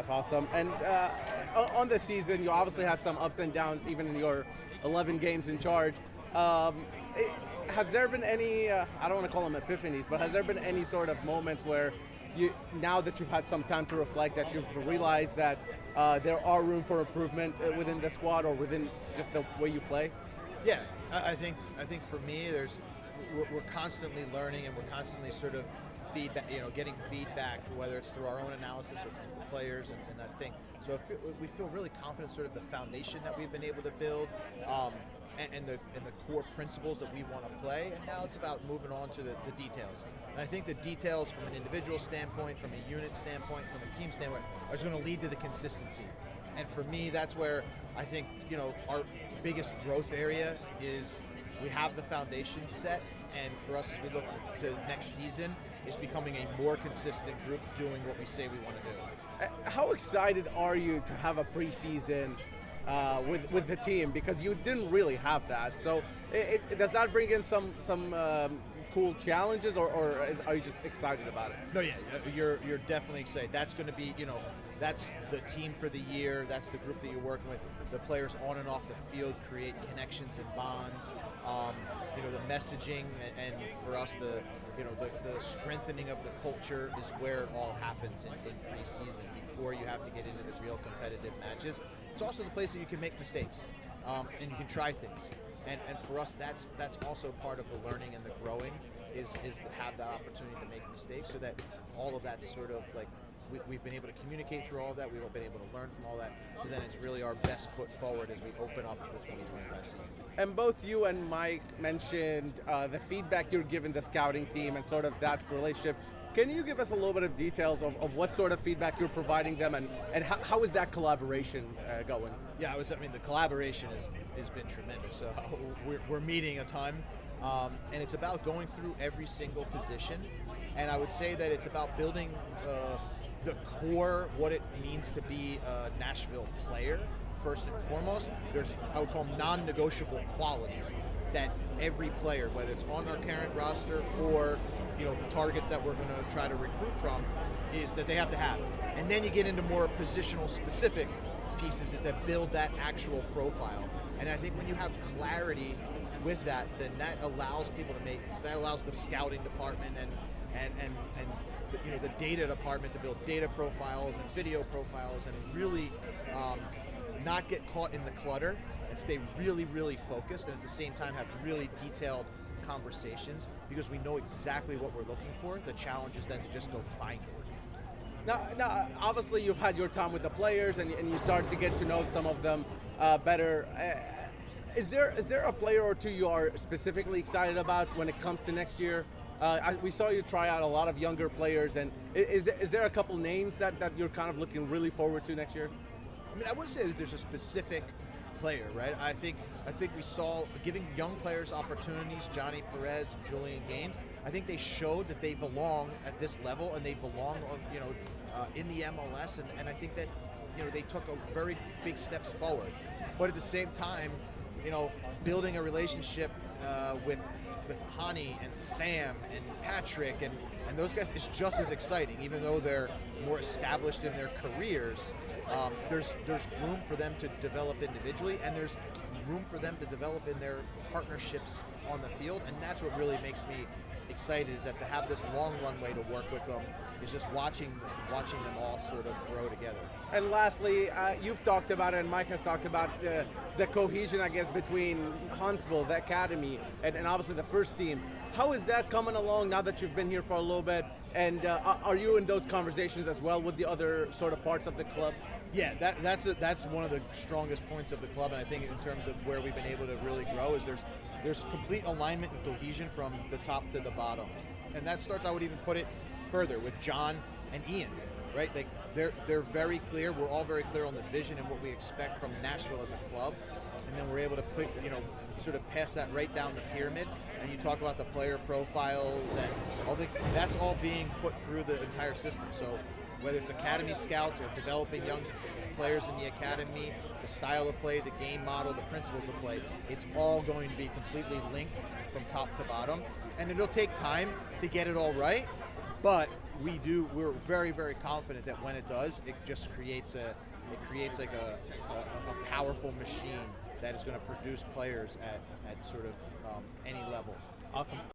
That's awesome. And on the season, you obviously had some ups and downs, even in your 11 games in charge. Has there been any, I don't want to call them epiphanies, but has there been any sort of moments where now that you've had some time to reflect, that you've realized that there are room for improvement within the squad or within just the way you play? Yeah, I think for me, we're constantly learning and we're constantly sort of getting feedback, whether it's through our own analysis or from the players and that thing. So we feel really confident, sort of the foundation that we've been able to build, and the core principles that we want to play. And now it's about moving on to the details. And I think the details, from an individual standpoint, from a unit standpoint, from a team standpoint, are going to lead to the consistency. And for me, that's where I think our biggest growth area is. We have the foundation set, and for us, as we look to next season, is becoming a more consistent group doing what we say we want to do. How excited are you to have a preseason with the team? Because you didn't really have that. So does that bring in some cool challenges, or are you just excited about it? No, yeah, you're definitely excited. That's going to be, that's the team for the year. That's the group that you're working with. The players on and off the field create connections and bonds. The messaging, and for us, the strengthening of the culture is where it all happens in preseason, before you have to get into the real competitive matches. It's also the place that you can make mistakes, and you can try things. And for us, that's also part of the learning and the growing, is to have that opportunity to make mistakes, so that all of that's sort of like, we've been able to communicate through all of that, we've been able to learn from all that, so then it's really our best foot forward as we open up the 2025 season. And both you and Mike mentioned the feedback you're giving the scouting team and sort of that relationship. Can you give us a little bit of details of what sort of feedback you're providing them, and how is that collaboration going? Yeah, the collaboration has been tremendous. So we're meeting a ton, and it's about going through every single position, and I would say that it's about building the core, what it means to be a Nashville player, first and foremost. There's, I would call them, non-negotiable qualities that every player, whether it's on our current roster or the targets that we're going to try to recruit from, is that they have to have. And then you get into more positional specific pieces that build that actual profile. And I think when you have clarity with that, then that allows allows the scouting department and the data department to build data profiles and video profiles, and really not get caught in the clutter and stay really, really focused, and at the same time have really detailed conversations, because we know exactly what we're looking for. The challenge is then to just go find it. Now, obviously you've had your time with the players, and you start to get to know some of them better. Is there a player or two you are specifically excited about when it comes to next year? We saw you try out a lot of younger players, and is there a couple names that you're kind of looking really forward to next year? I wouldn't say that there's a specific player, right? I think we saw giving young players opportunities, Johnny Perez, Julian Gaines. I think they showed that they belong at this level, and they belong, in the MLS, and I think that, they took a very big steps forward. But at the same time, building a relationship with Hani and Sam and Patrick and those guys is just as exciting, even though they're more established in their careers. There's room for them to develop individually, and there's room for them to develop in their partnerships on the field, and that's what really makes me excited, is that to have this long runway to work with them is just watching them all sort of grow together. And lastly, you've talked about it, and Mike has talked about the cohesion, I guess, between Huntsville, the academy, and obviously the first team. How is that coming along now that you've been here for a little bit? And are you in those conversations as well with the other sort of parts of the club? Yeah, that's one of the strongest points of the club, and I think in terms of where we've been able to really grow is there's complete alignment and cohesion from the top to the bottom. And that starts, I would even put it further, with John and Ian, right? Like they're very clear. We're all very clear on the vision and what we expect from Nashville as a club, and then we're able to put, sort of pass that right down the pyramid. And you talk about the player profiles and all that's all being put through the entire system. So whether it's academy scouts or developing young players in the academy, the style of play, the game model, the principles of play, it's all going to be completely linked from top to bottom. And it'll take time to get it all right, but we're very, very confident that when it does, it just creates like a powerful machine that is going to produce players at sort of any level. Awesome.